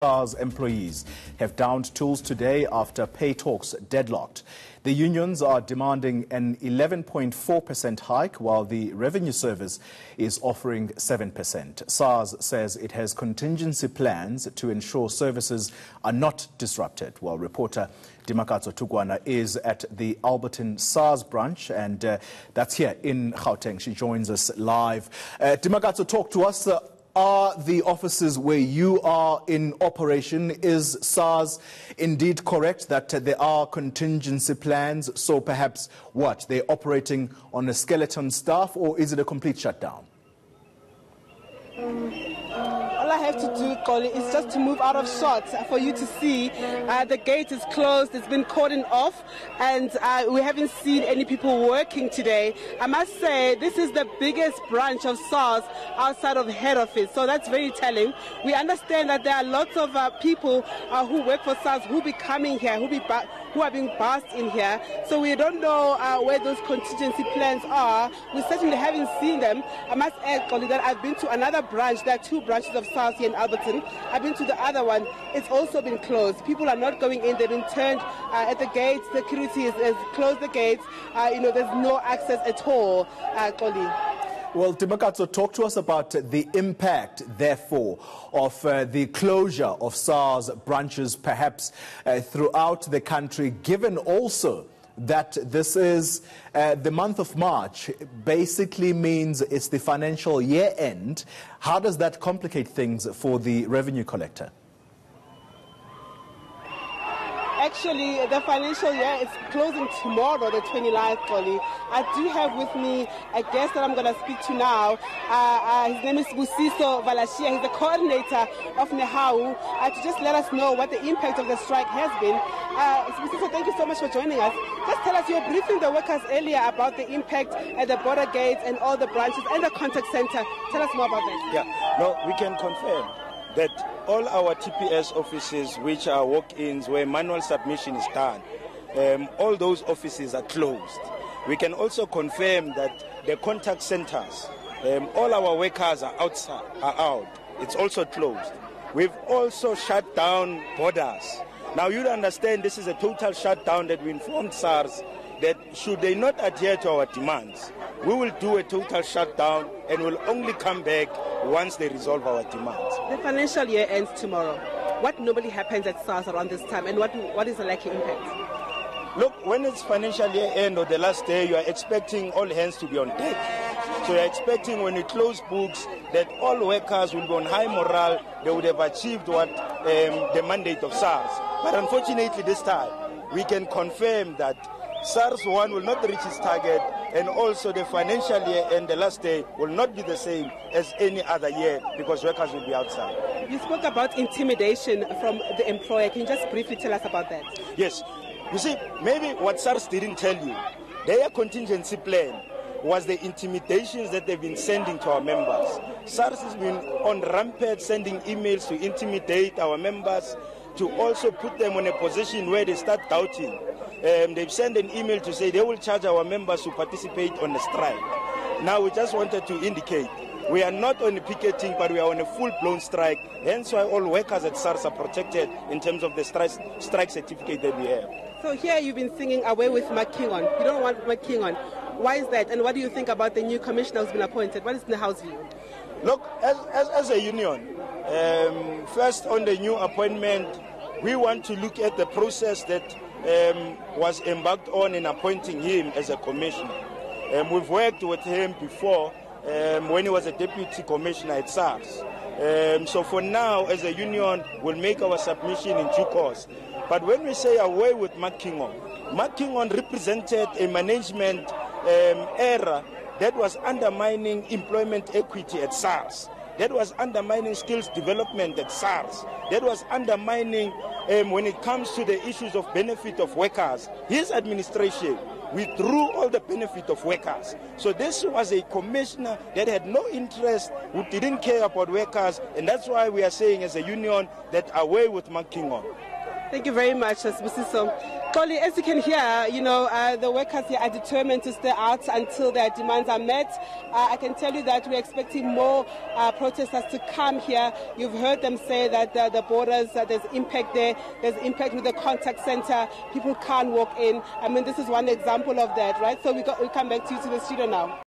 SARS employees have downed tools today after pay talks deadlocked. The unions are demanding an 11.4% hike, while the Revenue Service is offering 7%. SARS says it has contingency plans to ensure services are not disrupted, while reporter Dimakatso Thugwana is at the Alberton Sars branch, and that's here in Gauteng. She joins us live. Dimakatso, talk to us. Are the offices where you are in operation, is SARS indeed correct that there are contingency plans? So perhaps what, they're operating on a skeleton staff, or is it a complete shutdown? All I have to do, Colin, is just to move out of shot for you to see. The gate is closed, it's been cordoned off, and we haven't seen any people working today. I must say, this is the biggest branch of SARS outside of head office, so that's very telling. We understand that there are lots of people who work for SARS who be coming here, who are being bussed in here, so we don't know where those contingency plans are. We certainly haven't seen them. I must add, Colin, that I've been to another branch. There are two branches of SARS here in Alberton. I've been to the other one. It's also been closed. People are not going in. They've been turned at the gates. Security has closed the gates. There's no access at all, Colin. Well, Dimakatso, talk to us about the impact, therefore, of the closure of SARS branches, perhaps throughout the country, given also that this is the month of March, basically means it's the financial year end. How does that complicate things for the revenue collector? Actually, the financial year is closing tomorrow, the 29th, Colin. I do have with me a guest that I'm going to speak to now. His name is Busiso Valashia. He's the coordinator of Nehau, to just let us know what the impact of the strike has been. Busiso, thank you so much for joining us. Just tell us, you were briefing the workers earlier about the impact at the border gates and all the branches and the contact center. Tell us more about that. Yeah, no, we can confirm that all our TPS offices, which are walk-ins where manual submission is done, all those offices are closed. We can also confirm that the contact centers, all our workers are out. It's also closed. We've also shut down borders. Now you understand this is a total shutdown that we informed SARS that should they not adhere to our demands, we will do a total shutdown and will only come back once they resolve our demands. The financial year ends tomorrow. What normally happens at SARS around this time, and what is the likely impact? Look, when it's financial year end or the last day, you are expecting all hands to be on deck. So you're expecting when you close books that all workers will be on high morale, they would have achieved what the mandate of SARS. But unfortunately this time, we can confirm that SARS 1 will not reach its target, and also the financial year and the last day will not be the same as any other year because workers will be outside. You spoke about intimidation from the employer. Can you just briefly tell us about that? Yes. You see, maybe what SARS didn't tell you, their contingency plan was the intimidations that they've been sending to our members. SARS has been on rampant sending emails to intimidate our members, to also put them in a position where they start doubting. They've sent an email to say they will charge our members to participate on the strike. Now we just wanted to indicate we are not on picketing, but we are on a full-blown strike. Hence why all workers at SARS are protected in terms of the strike certificate that we have. So here you've been singing away with Makingon. You don't want Makingon. Why is that? And what do you think about the new commissioner who's been appointed? What is the House view? Look, as a union, first on the new appointment, we want to look at the process that was embarked on in appointing him as a commissioner. We've worked with him before when he was a deputy commissioner at SARS. So for now, as a union, we'll make our submission in due course. But when we say away with Makingon represented a management error that was undermining employment equity at SARS. That was undermining skills development at SARS. That was undermining, when it comes to the issues of benefit of workers, his administration withdrew all the benefit of workers. So this was a commissioner that had no interest, who didn't care about workers, and that's why we are saying as a union that away with Makingon. Thank you very much, Sibusiso. Koli, as you can hear, the workers here are determined to stay out until their demands are met. I can tell you that we're expecting more protesters to come here. You've heard them say that the borders, there's impact there. There's impact with the contact center. People can't walk in. I mean, this is one example of that, right? So we come back to you to the studio now.